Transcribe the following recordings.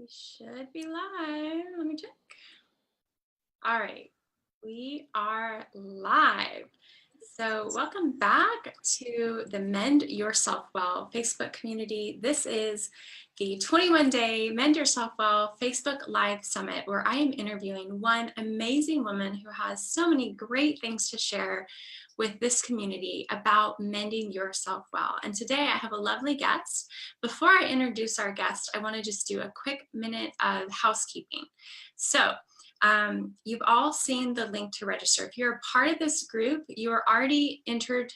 We should be live. Let me check. All right, we are live. So welcome back to the Mend Yourself Well Facebook community. This is the 21-day Mend Yourself Well Facebook Live Summit, where I am interviewing one amazing woman who has so many great things to share with this community about mending yourself well. And today I have a lovely guest. Before I introduce our guest, I want to just do a quick minute of housekeeping. So you've all seen the link to register. If you're a part of this group, you are already entered,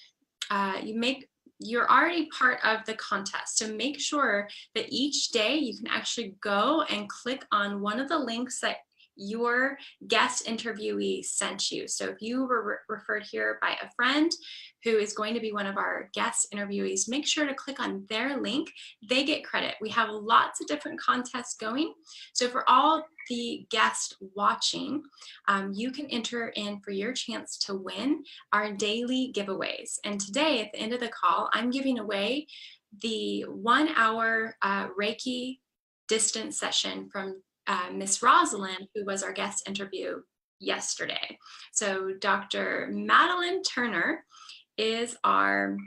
you're already part of the contest. So make sure that each day you can actually go and click on one of the links that your guest interviewee sent you. So if you were referred here by a friend who is going to be one of our guest interviewees, make sure to click on their link. They get credit. We have lots of different contests going. So for all the guests watching, you can enter in for your chance to win our daily giveaways. And today at the end of the call, I'm giving away the 1-hour Reiki distance session from Miss Rosalind, who was our guest interview yesterday. So Dr. Madalyn Turner is our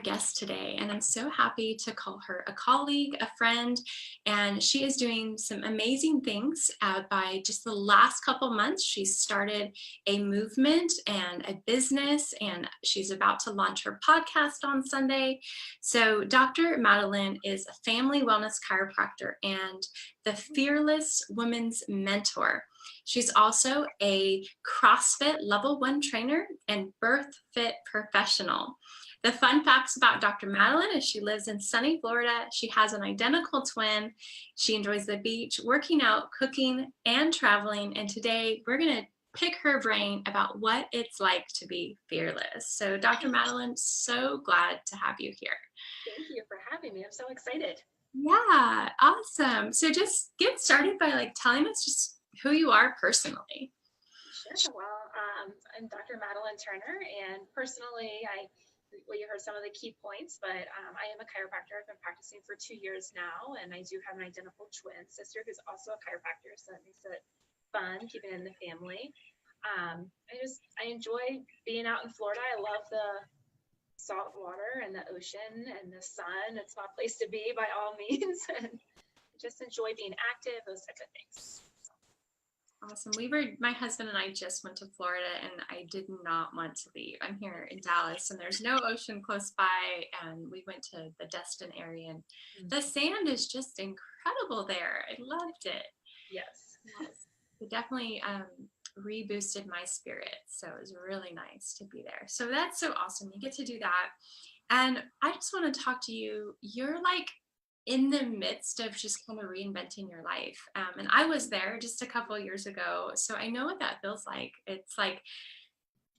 guest today, and I'm so happy to call her a colleague, a friend, and she is doing some amazing things. By just the last couple months, she's started a movement and a business, and she's about to launch her podcast on Sunday. So Dr. Madalyn is a family wellness chiropractor and the Fearless Women's Mentor. She's also a CrossFit Level 1 trainer and birth fit professional. The fun facts about Dr. Madalyn is she lives in sunny Florida. She has an identical twin. She enjoys the beach, working out, cooking, and traveling. And today we're going to pick her brain about what it's like to be fearless. So Dr. Madalyn, so glad to have you here. Thank you for having me. I'm so excited. Yeah, awesome. So just get started by telling us just who you are personally. Sure. Well, I'm Dr. Madalyn Turner, and personally, you heard some of the key points, but I am a chiropractor. I've been practicing for 2 years now, and I do have an identical twin sister who's also a chiropractor, so that makes it fun keeping it in the family. I enjoy being out in Florida. I love the salt water and the ocean and the sun. It's my place to be by all means, and just enjoy being active, those types of things. Awesome. My husband and I just went to Florida, and I did not want to leave. I'm here in Dallas, and there's no ocean close by, and we went to the Destin area, and the sand is just incredible there. I loved it. Yes. It definitely reboosted my spirit, so it was really nice to be there. So that's so awesome. You get to do that. And I just want to talk to you. You're in the midst of just kind of reinventing your life. And I was there just a couple of years ago, so I know what that feels like. It's like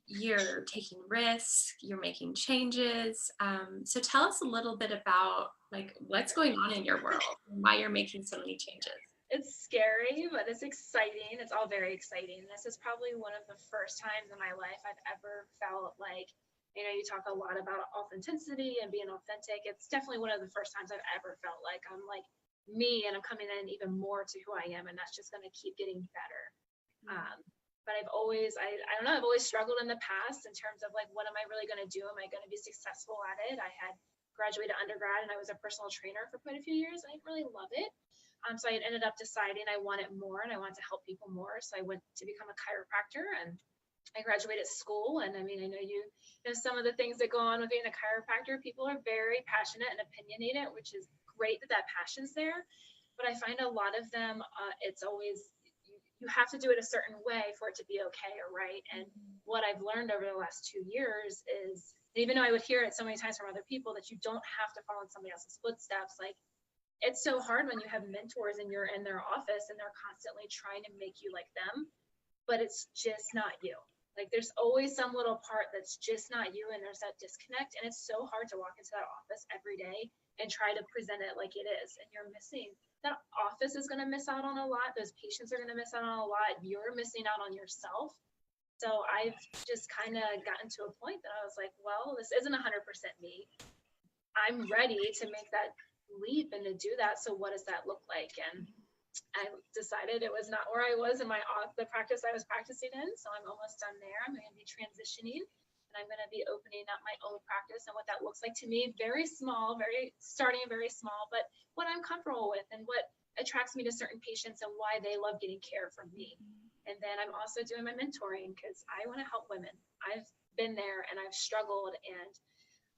you're taking risks, you're making changes. So tell us a little bit about what's going on in your world and why you're making so many changes. It's scary, but it's exciting. It's all very exciting. This is probably one of the first times in my life I've ever felt like, you talk a lot about authenticity and being authentic. It's definitely one of the first times I've ever felt like I'm like me, and I'm coming in even more to who I am, and that's just going to keep getting better. But I've always struggled in the past in terms of what am I really going to do? Am I going to be successful at it? I had graduated undergrad, and I was a personal trainer for quite a few years. I didn't really love it. So I ended up deciding I wanted more, and I wanted to help people more. So I went to become a chiropractor, and I graduated school. And I know you know some of the things that go on with being a chiropractor. People are very passionate and opinionated, which is great that passion's there. But I find a lot of them, it's always, you have to do it a certain way for it to be okay or right. And what I've learned over the last 2 years is, even though I would hear it so many times from other people, that you don't have to follow in somebody else's footsteps. It's so hard when you have mentors and you're in their office and they're constantly trying to make you like them, but it's just not you. There's always some little part that's just not you, and there's that disconnect, and it's so hard to walk into that office every day and try to present it like it is, and you're missing. That office is going to miss out on a lot. Those patients are going to miss out on a lot. You're missing out on yourself. So I've just kind of gotten to a point that I was like, well, this isn't 100% me. I'm ready to make that leap and to do that. So what does that look like? And I decided it was not where I was in the practice I was practicing in. So I'm almost done there. I'm going to be transitioning and I'm going to be opening up my own practice and what that looks like to me. Very small, starting very small, but what I'm comfortable with and what attracts me to certain patients and why they love getting care from me. And then I'm also doing my mentoring because I want to help women. I've been there and I've struggled, and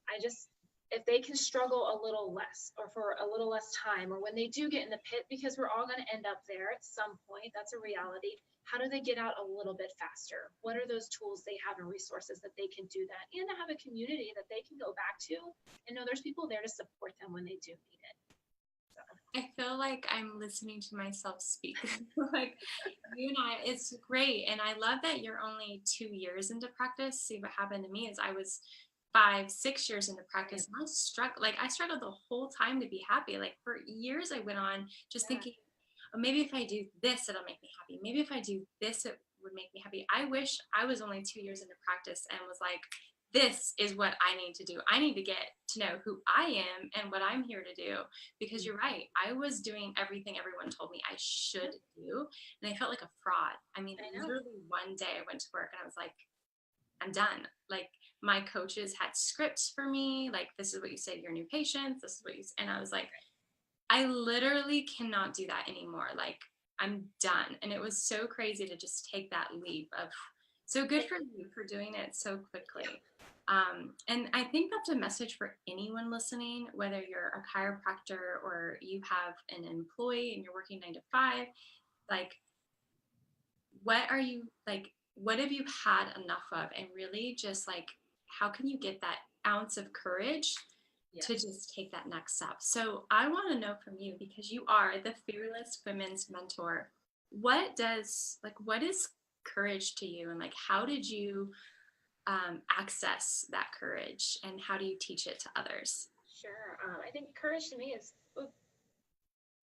I just, if they can struggle a little less or for a little less time, or when they do get in the pit, because we're all going to end up there at some point, that's a reality. How do they get out a little bit faster? What are those tools they have and resources that they can do that, and to have a community that they can go back to and know there's people there to support them when they do need it. So. I feel like I'm listening to myself speak. Like you and I, it's great. And I love that you're only 2 years into practice. See, what happened to me is I was 5, 6 years into practice and I struggled the whole time to be happy. Like for years I went on just Yeah. thinking, oh, maybe if I do this, it'll make me happy. Maybe if I do this, it would make me happy. I wish I was only 2 years into practice and was like, this is what I need to do. I need to get to know who I am and what I'm here to do. Because you're right. I was doing everything everyone told me I should do. And I felt like a fraud. I mean, I know. literally one day I went to work and I was like, I'm done. Like my coaches had scripts for me. Like, this is what you say to your new patients. This is what you say. And I was like, I literally cannot do that anymore. Like I'm done. And it was so crazy to just take that leap of, so good for you for doing it so quickly. And I think that's a message for anyone listening, whether you're a chiropractor or you have an employee and you're working 9 to 5, like, what are you like, what have you had enough of? And really just like, how can you get that ounce of courage to just take that next step? So I want to know from you, because you are the Fearless Women's Mentor. What is courage to you? And like, how did you access that courage and how do you teach it to others? Sure. I think courage to me is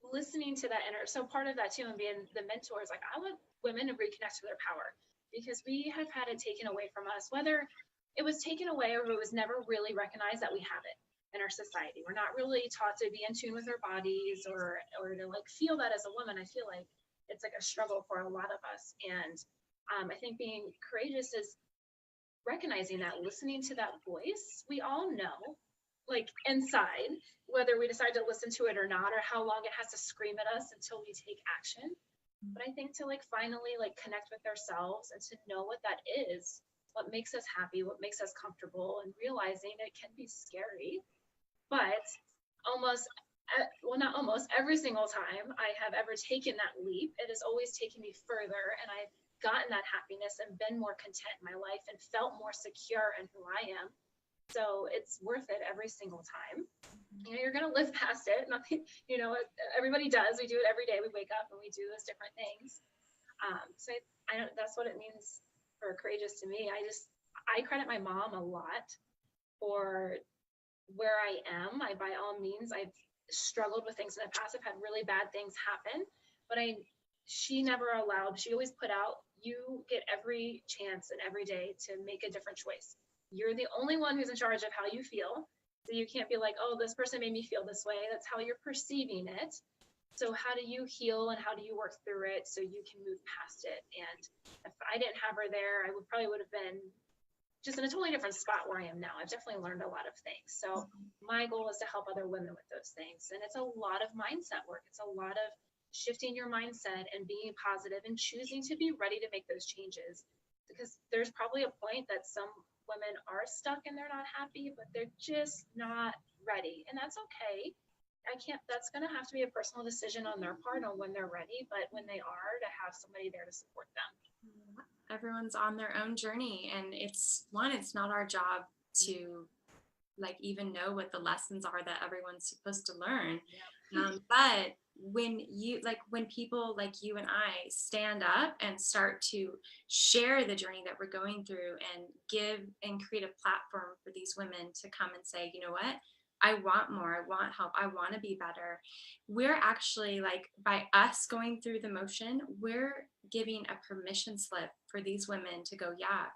listening to that inner. So part of that too, and being the mentor, is like I want women to reconnect to their power, because we have had it taken away from us, whether it was taken away or it was never really recognized that we have it in our society. We're not really taught to be in tune with our bodies or to like feel that as a woman. I feel like it's like a struggle for a lot of us. And I think being courageous is recognizing that, listening to that voice. We all know, like inside, whether we decide to listen to it or not, or how long it has to scream at us until we take action. But I think to like finally like connect with ourselves and to know what that is, what makes us happy, what makes us comfortable, and realizing it can be scary, but almost, well, not almost, every single time I have ever taken that leap, it has always taken me further, and I've gotten that happiness and been more content in my life and felt more secure in who I am. So it's worth it every single time. You know, you're going to live past it. Nothing, you know, everybody does. We do it every day. We wake up and we do those different things. So I don't, that's what it means for courageous to me. I credit my mom a lot for where I am. By all means, I've struggled with things in the past. I've had really bad things happen, but she never allowed, she always put out, you get every chance and every day to make a different choice. You're the only one who's in charge of how you feel. So you can't be like, oh, this person made me feel this way. That's how you're perceiving it. So how do you heal and how do you work through it so you can move past it? And if I didn't have her there, I would have been just in a totally different spot where I am now. I've definitely learned a lot of things. So my goal is to help other women with those things. And it's a lot of mindset work. It's a lot of shifting your mindset and being positive and choosing to be ready to make those changes, because there's probably a point that some women are stuck and they're not happy, but they're just not ready, and that's okay. That's going to have to be a personal decision on their part on when they're ready, but when they are, to have somebody there to support them. Everyone's on their own journey, and it's not our job to like even know what the lessons are that everyone's supposed to learn. But when people like you and I stand up and start to share the journey that we're going through and give and create a platform for these women to come and say, you know what, I want more, I want help, I want to be better. We're actually, like, by us going through the motion, we're giving a permission slip for these women to go, yeah,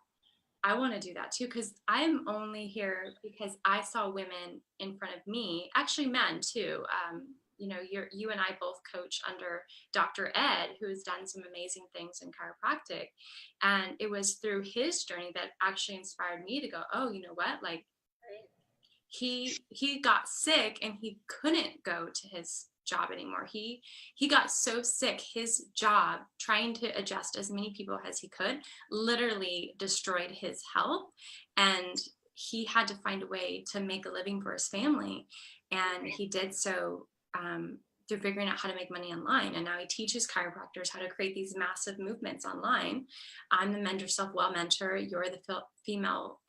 I want to do that too, because I'm only here because I saw women in front of me, actually men too. You and I both coach under Dr. Ed, who has done some amazing things in chiropractic. And it was through his journey that actually inspired me to go, oh, you know what? Like, Right. he got sick and he couldn't go to his job anymore. He got so sick, his job trying to adjust as many people as he could literally destroyed his health, and he had to find a way to make a living for his family, and he did so through figuring out how to make money online. And now he teaches chiropractors how to create these massive movements online. I'm the Mend Yourself Well mentor. You're the female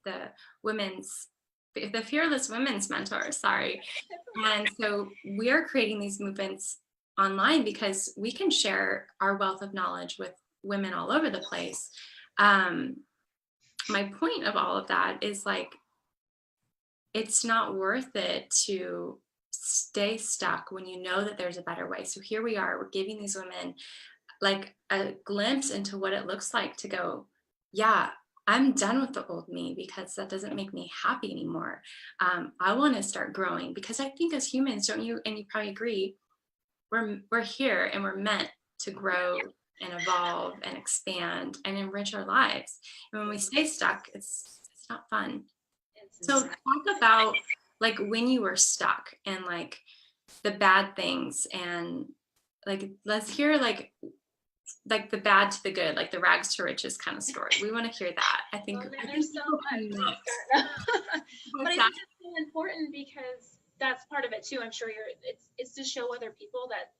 the women's the fearless women's mentor, sorry. And so we're creating these movements online because we can share our wealth of knowledge with women all over the place. My point of all of that is like, it's not worth it to stay stuck when you know that there's a better way. So here we are, we're giving these women like a glimpse into what it looks like to go, yeah, I'm done with the old me because that doesn't make me happy anymore. I want to start growing, because I think as humans, don't you? And you probably agree, we're here and we're meant to grow and evolve and expand and enrich our lives. And when we stay stuck, it's not fun. So talk about like when you were stuck and like the bad things, and like let's hear like the bad to the good, like the rags to riches kind of story. We want to hear that. I think, there's so much. But I think it's so important because that's part of it too. I'm sure it's to show other people that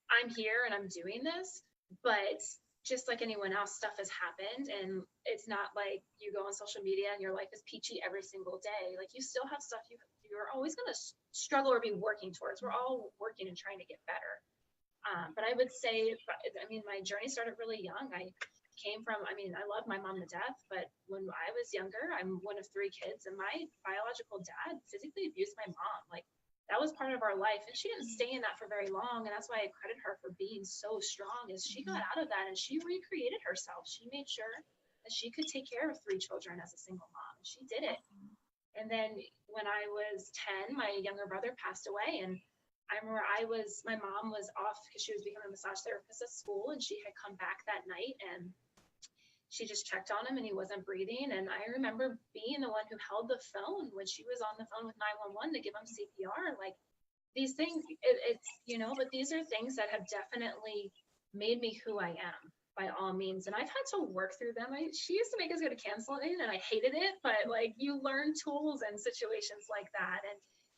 I'm here and I'm doing this, but just like anyone else, stuff has happened, and it's not like you go on social media and your life is peachy every single day. Like you still have stuff you're always going to struggle or be working towards. We're all working and trying to get better. But I would say, I mean, my journey started really young. I love my mom to death, but when I was younger, I'm one of 3 kids, and my biological dad physically abused my mom. Like that was part of our life, and she didn't stay in that for very long. And that's why I credit her for being so strong, is she got out of that and she recreated herself. She made sure that she could take care of 3 children as a single mom. She did it. And then when I was 10, my younger brother passed away, and I remember my mom was off because she was becoming a massage therapist at school, and she had come back that night and she just checked on him and he wasn't breathing. And I remember being the one who held the phone when she was on the phone with 911 to give him CPR. Like these things, but these are things that have definitely made me who I am by all means. And I've had to work through them. She used to make us go to counseling and I hated it, but like you learn tools and situations like that.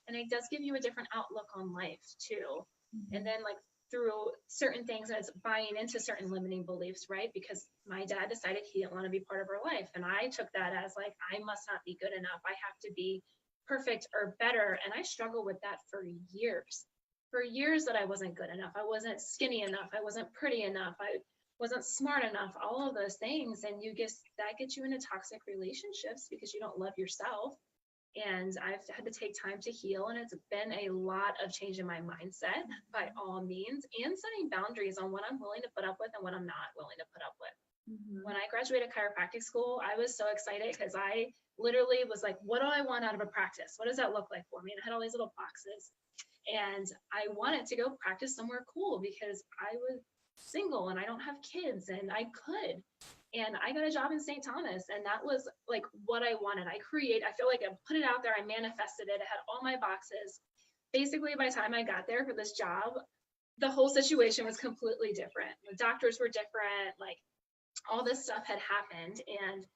And it does give you a different outlook on life too. And then like through certain things, and it's buying into certain limiting beliefs, right? Because my dad decided he didn't want to be part of our life. And I took that as like, I must not be good enough. I have to be perfect or better. And I struggled with that for years that I wasn't good enough. I wasn't skinny enough. I wasn't pretty enough. I wasn't smart enough, all of those things. And that gets you into toxic relationships because you don't love yourself. And I've had to take time to heal, and it's been a lot of change in my mindset by all means, and setting boundaries on what I'm willing to put up with and what I'm not willing to put up with. When I graduated chiropractic school, I was so excited because I literally was like, what do I want out of a practice? What does that look like for me? And I had all these little boxes, and I wanted to go practice somewhere cool because I was single and I don't have kids, and I could. And I got a job in St. Thomas, and that was like what I wanted. I feel like I put it out there, I manifested it, I had all my boxes. Basically, by the time I got there for this job, the whole situation was completely different. The doctors were different, like all this stuff had happened, and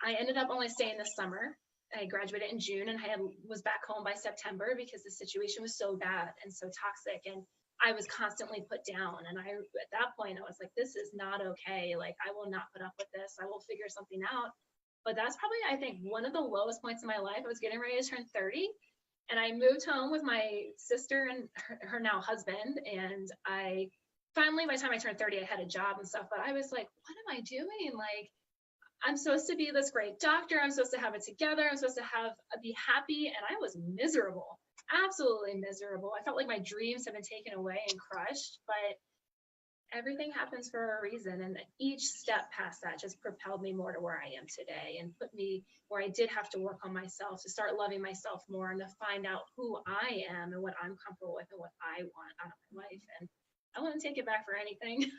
I ended up only staying this summer. I graduated in June, and I was back home by September because the situation was so bad and so toxic, and I was constantly put down. And at that point, I was like, this is not okay. Like, I will not put up with this. I will figure something out. But that's probably, I think, one of the lowest points in my life. I was getting ready to turn 30, and I moved home with my sister and her now husband. And I finally, by the time I turned 30, I had a job and stuff. But I was like, what am I doing? Like, I'm supposed to be this great doctor. I'm supposed to have it together. I'm supposed to be happy. And I was miserable. Absolutely miserable. I felt like my dreams had been taken away and crushed. But Everything happens for a reason. And each step past that just propelled me more to where I am today and put me where I did have to work on myself to start loving myself more and to find out who I am and what I'm comfortable with and what I want out of my life. And I wouldn't take it back for anything.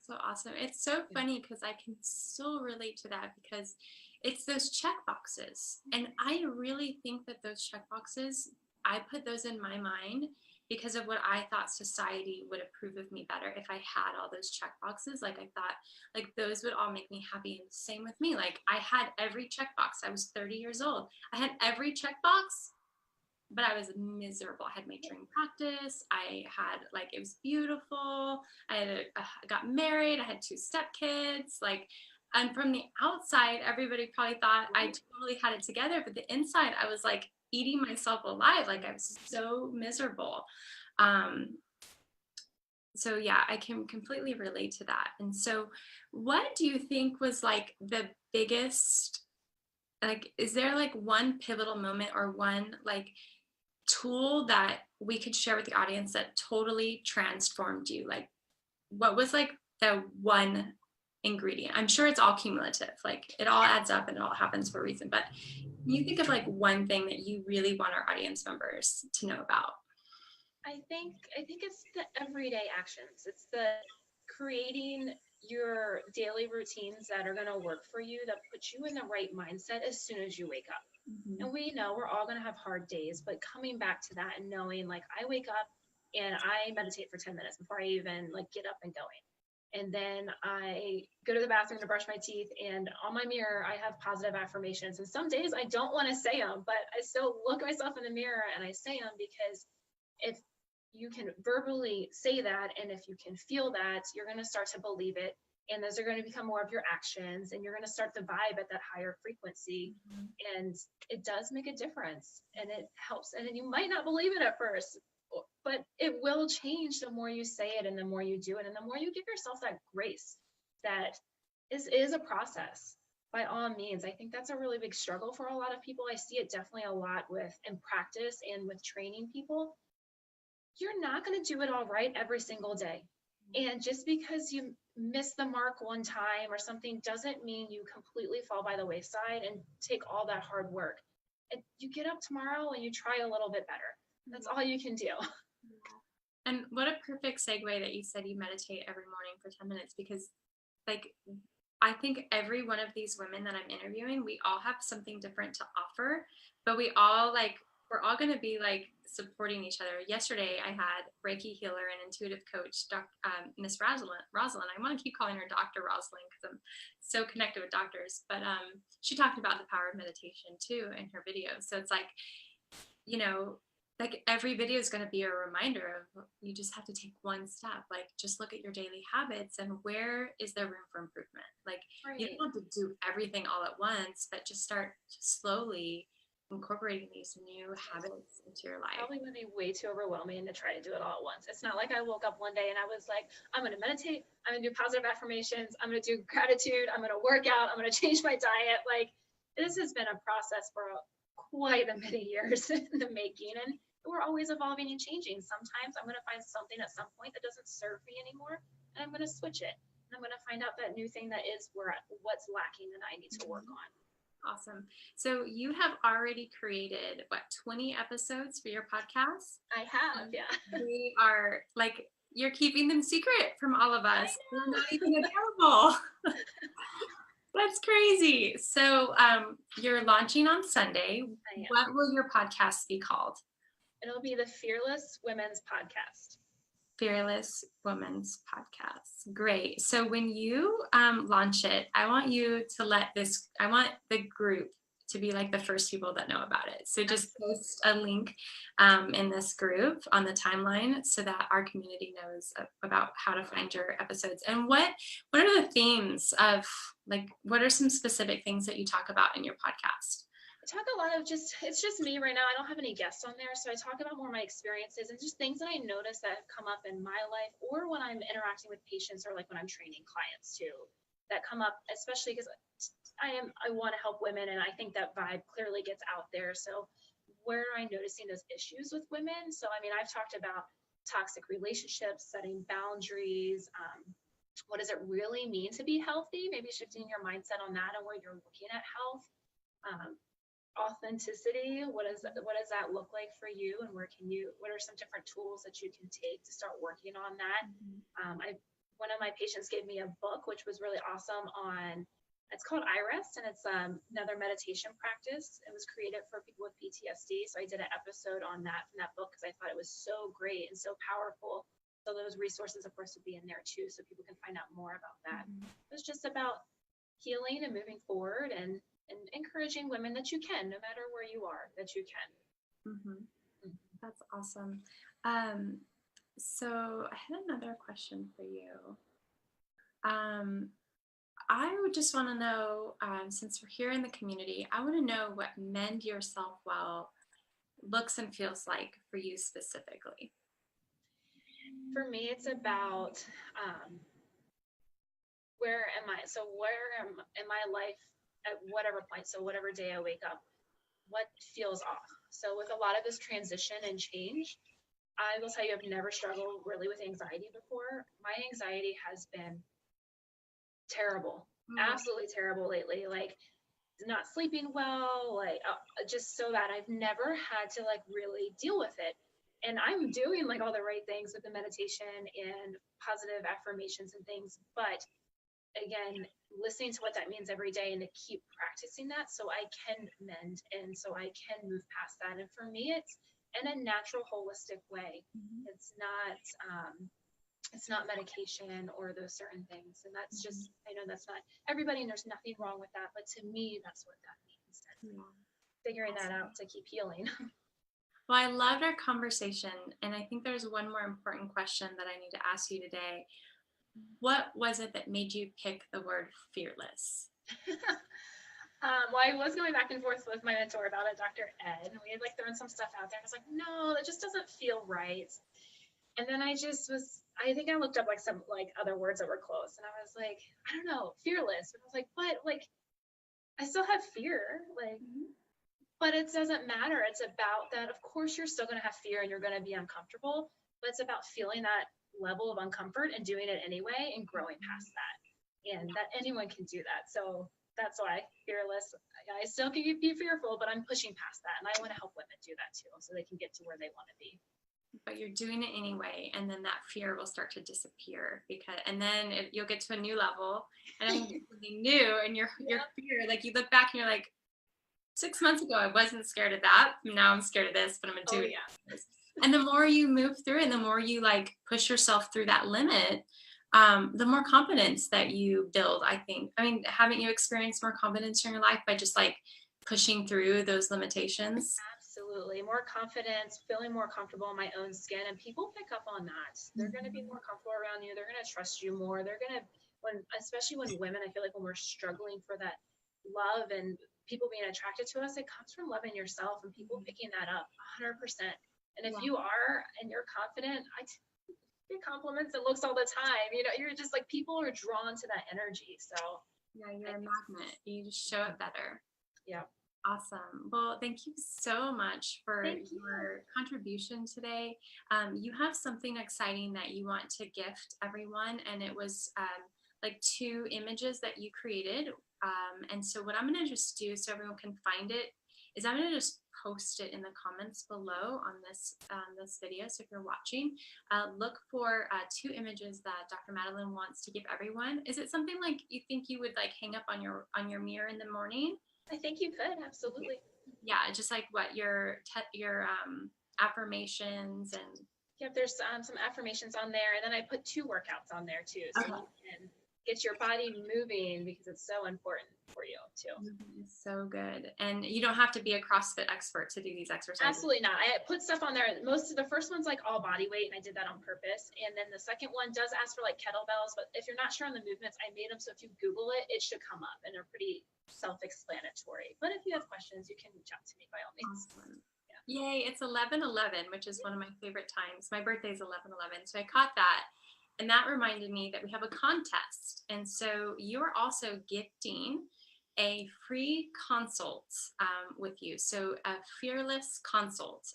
So awesome. It's so funny because I can still relate to that because it's those check boxes. And I really think that those check boxes, I put those in my mind because of what I thought society would approve of me better if I had all those check boxes. Like I thought like those would all make me happy. And same with me. Like I had every check box. I was 30 years old. I had every check box, but I was miserable. I had majoring practice. I had like, it was beautiful. I got married. I had 2 stepkids. Like, and from the outside, everybody probably thought I totally had it together, but the inside, I was like eating myself alive. Like I was so miserable. Um, so yeah, I can completely relate to that. And so what do you think was like the biggest, like, is there like one pivotal moment or one like tool that we could share with the audience that totally transformed you? Like, what was like the one ingredient? I'm sure it's all cumulative, like it all adds up and it all happens for a reason, but you think of like one thing that you really want our audience members to know about? I think it's the everyday actions. It's the creating your daily routines that are going to work for you, that put you in the right mindset as soon as you wake up. Mm-hmm. And we know we're all going to have hard days, but coming back to that and knowing like I wake up and I meditate for 10 minutes before I even like get up and going. And then I go to the bathroom to brush my teeth, and on my mirror I have positive affirmations. And some days I don't want to say them, but I still look myself in the mirror and I say them, because if you can verbally say that and if you can feel that, you're going to start to believe it, and those are going to become more of your actions, and you're going to start to vibe at that higher frequency. And it does make a difference, and it helps. And you might not believe it at first, but it will change the more you say it and the more you do it and the more you give yourself that grace. That is a process by all means. I think that's a really big struggle for a lot of people. I see it definitely a lot with in practice and with training people. You're not going to do it all right every single day. And just because you miss the mark one time or something doesn't mean you completely fall by the wayside and take all that hard work. And you get up tomorrow and you try a little bit better. That's all you can do. And what a perfect segue that you said you meditate every morning for 10 minutes, because like I think every one of these women that I'm interviewing, we all have something different to offer, but we all like, we're all going to be like supporting each other. Yesterday, I had Reiki healer and intuitive coach, Miss Rosalind. I want to keep calling her Dr. Rosalind because I'm so connected with doctors, but she talked about the power of meditation too in her video. So it's like, you know, like every video is going to be a reminder of, you just have to take one step. Like just look at your daily habits and where is there room for improvement? Like you don't have to do everything all at once, but just start slowly incorporating these new habits into your life. Probably would be way too overwhelming to try to do it all at once. It's not like I woke up one day and I was like, I'm going to meditate, I'm going to do positive affirmations, I'm going to do gratitude, I'm going to work out, I'm going to change my diet. Like this has been a process for quite a many years in the making, and we're always evolving and changing. Sometimes I'm going to find something at some point that doesn't serve me anymore, and I'm going to switch it. And I'm going to find out that new thing that is what's lacking and I need to work on. Awesome. So you have already created what, 20 episodes for your podcast? I have, yeah. We are like, you're keeping them secret from all of us. They're not even available. That's crazy. So you're launching on Sunday. What will your podcast be called? It'll be the Fearless Women's Podcast. Fearless Women's Podcast. Great. So when you launch it, I want you to I want the group to be like the first people that know about it. So just post a link in this group on the timeline so that our community knows about how to find your episodes. And what are the themes of, like, what are some specific things that you talk about in your podcast? I talk a lot of it's just me right now. I don't have any guests on there. So I talk about more of my experiences and just things that I notice that have come up in my life, or when I'm interacting with patients, or like when I'm training clients too, that come up, especially because I want to help women. And I think that vibe clearly gets out there. So where am I noticing those issues with women? So, I mean, I've talked about toxic relationships, setting boundaries. What does it really mean to be healthy? Maybe shifting your mindset on that and where you're looking at health. Um, Authenticity. What does that look like for you, and what are some different tools that you can take to start working on that? One of my patients gave me a book, which was really awesome it's called IREST, and it's another meditation practice. It was created for people with PTSD. So I did an episode on that from that book because I thought it was so great and so powerful. So those resources, of course, would be in there too, so people can find out more about that. It's just about healing and moving forward and encouraging women that you can, no matter where you are, that you can. That's awesome. So I had another question for you. I would just want to know, since we're here in the community, I want to know what Mend Yourself Well looks and feels like for you specifically. For me, it's about where am I? So where am in my life at whatever point? So whatever day I wake up, what feels off? So with a lot of this transition and change, I will tell you, I've never struggled really with anxiety before. My anxiety has been terrible, absolutely terrible lately. Like not sleeping well, like just so bad. I've never had to like really deal with it. And I'm doing like all the right things with the meditation and positive affirmations and things. But again, listening to what that means every day and to keep practicing that so I can mend and so I can move past that. And for me, it's in a natural, holistic way. It's not medication or those certain things. And that's just, I know that's not everybody, and there's nothing wrong with that. But to me, that's what that means. Figuring that out to keep healing. Well, I loved our conversation. And I think there's one more important question that I need to ask you today. What was it that made you pick the word fearless? Well, I was going back and forth with my mentor about it, Dr. Ed, and we had like thrown some stuff out there. I was like, no, that just doesn't feel right. And then I think I looked up like some like other words that were close, and I was like, I don't know, fearless. And I was like, but like, I still have fear, like, but it doesn't matter. It's about that. Of course, you're still going to have fear and you're going to be uncomfortable, but it's about feeling that level of uncomfort and doing it anyway and growing past that. And that anyone can do that. So that's why fearless. I still can be fearful, but I'm pushing past that. And I want to help women do that too, so they can get to where they want to be. But you're doing it anyway, and then that fear will start to disappear and then you'll get to a new level, and something new, and your fear, like you look back and you're like, 6 months ago I wasn't scared of that. Now I'm scared of this, but I'm gonna do it. And the more you move through it, and the more you like push yourself through that limit, the more confidence that you build, I think. I mean, haven't you experienced more confidence in your life by just like pushing through those limitations? Absolutely. More confidence, feeling more comfortable in my own skin. And people pick up on that. They're going to be more comfortable around you. They're going to trust you more. They're going to, especially when women, I feel like when we're struggling for that love and people being attracted to us, it comes from loving yourself and people picking that up 100%. And if you are and you're confident, I get compliments and looks all the time. You know, you're just like, people are drawn to that energy. So yeah, you're a magnet. You just show it better. Yeah. Awesome. Well, thank you so much for your contribution today. You have something exciting that you want to gift everyone, and it was like 2 images that you created. And so what I'm going to just do so everyone can find it is I'm going to just post it in the comments below on this video. So if you're watching, look for 2 images that Dr. Madalyn wants to give everyone. Is it something like you think you would like hang up on your mirror in the morning? I think you could, absolutely. Yeah, just like what your affirmations and. Yep, there's some affirmations on there, and then I put 2 workouts on there too, so you can get your body moving because it's so important for you too. It's so good, and you don't have to be a CrossFit expert to do these exercises. Absolutely not. I put stuff on there. Most of the first one's like all body weight, and I did that on purpose. And then the second one does ask for like kettlebells, but if you're not sure on the movements, I made them so if you Google it, it should come up, and they're pretty self-explanatory. But if you have questions, you can reach out to me by all means. Awesome. Yay, it's 11/11, which is one of my favorite times. My birthday is 11/11, so I caught that. And that reminded me that we have a contest. And so you are also gifting a free consult with you. So a fearless consult.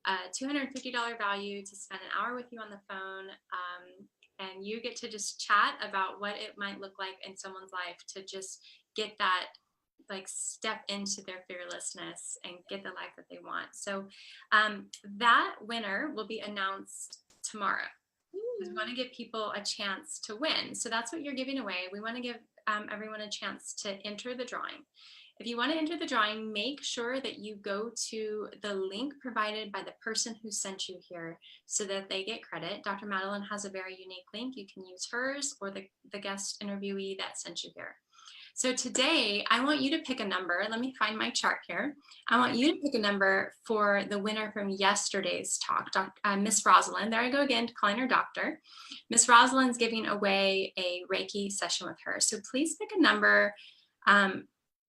a $250 value to spend an hour with you on the phone. And you get to just chat about what it might look like in someone's life to just get that, like, step into their fearlessness and get the life that they want. So that winner will be announced tomorrow. We want to give people a chance to win. So that's what you're giving away. We want to give everyone a chance to enter the drawing. If you want to enter the drawing, make sure that you go to the link provided by the person who sent you here so that they get credit. Dr. Madalyn has a very unique link. You can use hers or the guest interviewee that sent you here. So today, I want you to pick a number. Let me find my chart here. I want you to pick a number for the winner from yesterday's talk, Miss Rosalind. There I go again, calling her doctor. Miss Rosalind's giving away a Reiki session with her. So please pick a number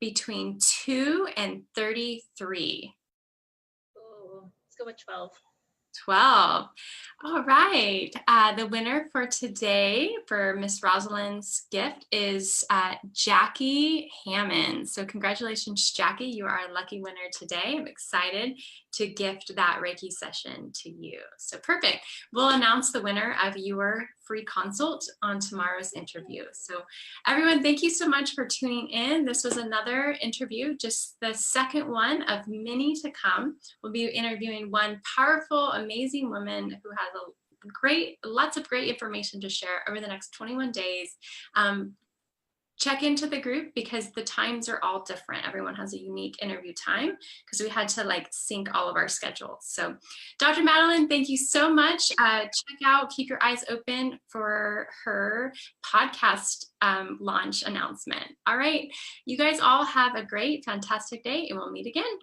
between 2 and 33. Oh, let's go with 12. 12. All right. The winner for today for Miss Rosalind's gift is Jackie Hammond. So congratulations, Jackie. You are a lucky winner today. I'm excited to gift that Reiki session to you. So perfect. We'll announce the winner of your free consult on tomorrow's interview. So everyone, thank you so much for tuning in. This was another interview, just the second one of many to come. We'll be interviewing one powerful, amazing woman who has lots of great information to share over the next 21 days. Check into the group because the times are all different. Everyone has a unique interview time because we had to like sync all of our schedules. So Dr. Madalyn, thank you so much. Check out, keep your eyes open for her podcast launch announcement. All right, you guys all have a great, fantastic day and we'll meet again.